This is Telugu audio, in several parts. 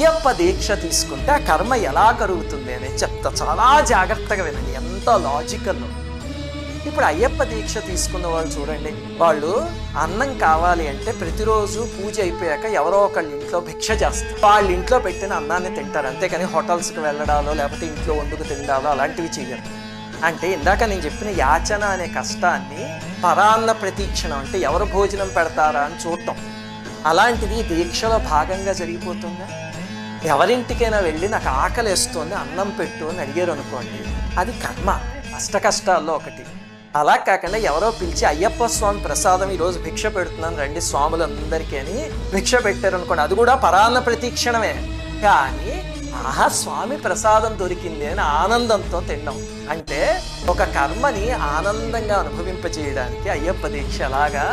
అయ్యప్ప దీక్ష తీసుకుంటే ఆ కర్మ ఎలా కరుగుతుంది అనేది చెప్తా. చాలా జాగ్రత్తగా వినండి, ఎంత లాజికల్. ఇప్పుడు అయ్యప్ప దీక్ష తీసుకున్న వాళ్ళు చూడండి, వాళ్ళు అన్నం కావాలి అంటే ప్రతిరోజు పూజ అయిపోయాక ఎవరో ఒకళ్ళ ఇంట్లో భిక్ష చేస్తారు. వాళ్ళ ఇంట్లో పెట్టిన అన్నాన్ని తింటారు, అంతేకాని హోటల్స్కి వెళ్ళడాలో లేకపోతే ఇంట్లో వండుకు తినడాలో అలాంటివి చేయరు. అంటే ఇందాక నేను చెప్పిన యాచన అనే కష్టాన్ని పరాన్న ప్రతీక్షణ అంటే ఎవరు భోజనం పెడతారా అని చూడటం, అలాంటిది దీక్షలో భాగంగా జరిగిపోతుందా? ఎవరింటికైనా వెళ్ళి నాకు ఆకలి వేస్తుంది అన్నం పెట్టు అని అడిగారు అనుకోండి, అది కర్మ, అష్ట కష్టాల్లో ఒకటి. అలా కాకుండా ఎవరో పిలిచి అయ్యప్ప స్వామి ప్రసాదం ఈరోజు భిక్ష పెడుతున్నాను రండి స్వాములందరికీ అని భిక్ష పెట్టారు అనుకోండి, అది కూడా పరాన్న ప్రతీక్షణమే. కానీ ఆహా స్వామి ప్రసాదం దొరికింది అని ఆనందంతో తినడం అంటే ఒక కర్మని ఆనందంగా అనుభవింపజేయడానికి అయ్యప్ప దీక్ష అలాగా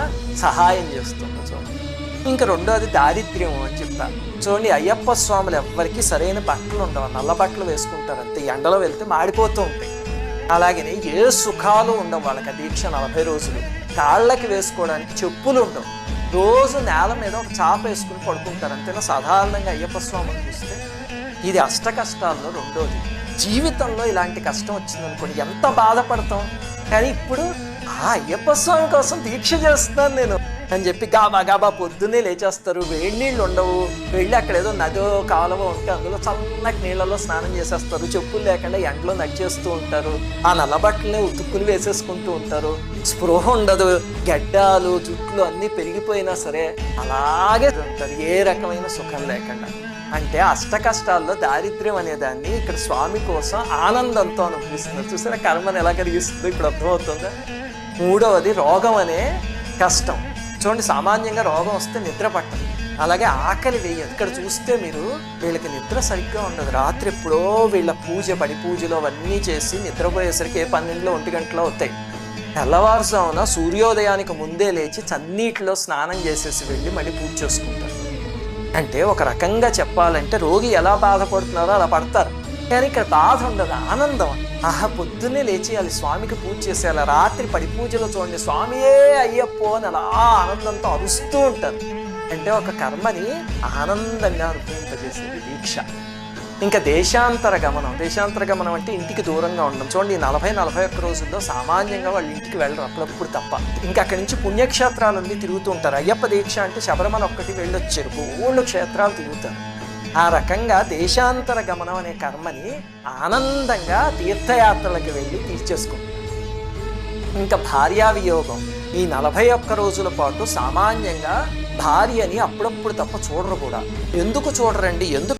సహాయం చేస్తుంది. చూడండి, ఇంకా రెండోది దారిద్ర్యం అని చెప్పారు. చూడండి, అయ్యప్ప స్వాములు ఎవ్వరికి సరైన బట్టలు ఉండవు, నల్ల బట్టలు వేసుకుంటారు అంతే, ఎండలో వెళ్తే మాడిపోతూ ఉంటాయి. అలాగనే ఏ సుఖాలు ఉండవు వాళ్ళకి. ఆ దీక్ష 40 రోజులు కాళ్ళకి వేసుకోవడానికి చెప్పులు ఉండవు, రోజు నేల మీద ఒక చాప వేసుకుని పడుకుంటారు అంతేనా. సాధారణంగా అయ్యప్ప స్వామిని చూస్తే ఇది అష్ట కష్టాల్లో రెండోది. జీవితంలో ఇలాంటి కష్టం వచ్చిందనుకోండి ఎంత బాధపడతాం. కానీ ఇప్పుడు ఆ అయ్యప్ప స్వామి కోసం దీక్ష చేస్తున్నాను నేను అని చెప్పి గాబా గాబా పొద్దున్నే లేచేస్తారు, వేడి నీళ్ళు ఉండవు, వెళ్ళి అక్కడ ఏదో నదో కాలువ ఉంటే అందులో చల్లటి నీళ్ళలో స్నానం చేసేస్తారు, చెప్పులు లేకుండా ఎండలో నడిచేస్తూ ఉంటారు, ఆ నల్లబట్టలనే ఉతుక్కులు వేసేసుకుంటూ ఉంటారు, స్పృహ ఉండదు, గడ్డాలు జుట్లు అన్నీ పెరిగిపోయినా సరే అలాగే ఉంటారు, ఏ రకమైన సుఖం లేకుండా. అంటే అష్ట కష్టాల్లో దారిద్ర్యం అనేదాన్ని ఇక్కడ స్వామి కోసం ఆనందంతో అనుభవిస్తున్నారు. చూసారా కర్మను ఎలా కలిగిస్తుందో ఇప్పుడు అర్థమవుతుందా. మూడవది రోగం అనే కష్టం. చూడండి, సామాన్యంగా రోగం వస్తే నిద్ర పట్టదు, అలాగే ఆకలి వేయదు. ఇక్కడ చూస్తే మీరు వీళ్ళకి నిద్ర సరిగ్గా ఉండదు. రాత్రి ఎప్పుడో వీళ్ళ పడి పూజలు అవన్నీ చేసి నిద్రపోయేసరికి 12 1 గంటలో అవుతాయి. తెల్లవారుజామున సూర్యోదయానికి ముందే లేచి చన్నీటిలో స్నానం చేసేసి వెళ్ళి మళ్ళీ పూజ చేసుకుంటారు. అంటే ఒక రకంగా చెప్పాలంటే రోగి ఎలా బాధపడుతున్నారో అలా పడతారు. కానీ ఇక్కడ బాధ ఉండదు, ఆనందం. ఆహా పొద్దున్నే లేచేయాలి, స్వామికి పూజ చేసేయాలి, రాత్రి పడి పూజలో చూడండి స్వామియే అయ్యప్పో అని అలా ఆనందంతో అరుస్తూ ఉంటారు. అంటే ఒక కర్మని ఆనందంగా అనుభవింపజేసేది దీక్ష. ఇంకా దేశాంతర గమనం అంటే ఇంటికి దూరంగా ఉండడం. చూడండి, 40-41 రోజుల్లో సామాన్యంగా వాళ్ళు ఇంటికి వెళ్ళరు అప్పుడప్పుడు తప్ప. ఇంకా అక్కడి నుంచి పుణ్యక్షేత్రాలన్నీ తిరుగుతూ ఉంటారు. అయ్యప్ప దీక్ష అంటే శబరిమల ఒక్కటి వెళ్ళొచ్చారు, ఊళ్ళో క్షేత్రాలు తిరుగుతారు. ఆ రకంగా దేశాంతర గమనం అనే కర్మని ఆనందంగా తీర్థయాత్రలకు వెళ్ళి తీర్చేసుకుంటారు. ఇంకా భార్యా వియోగం. ఈ 41 రోజుల పాటు సామాన్యంగా భార్యని అప్పుడప్పుడు తప్ప చూడరు కూడా. ఎందుకు చూడరండి? ఎందుకు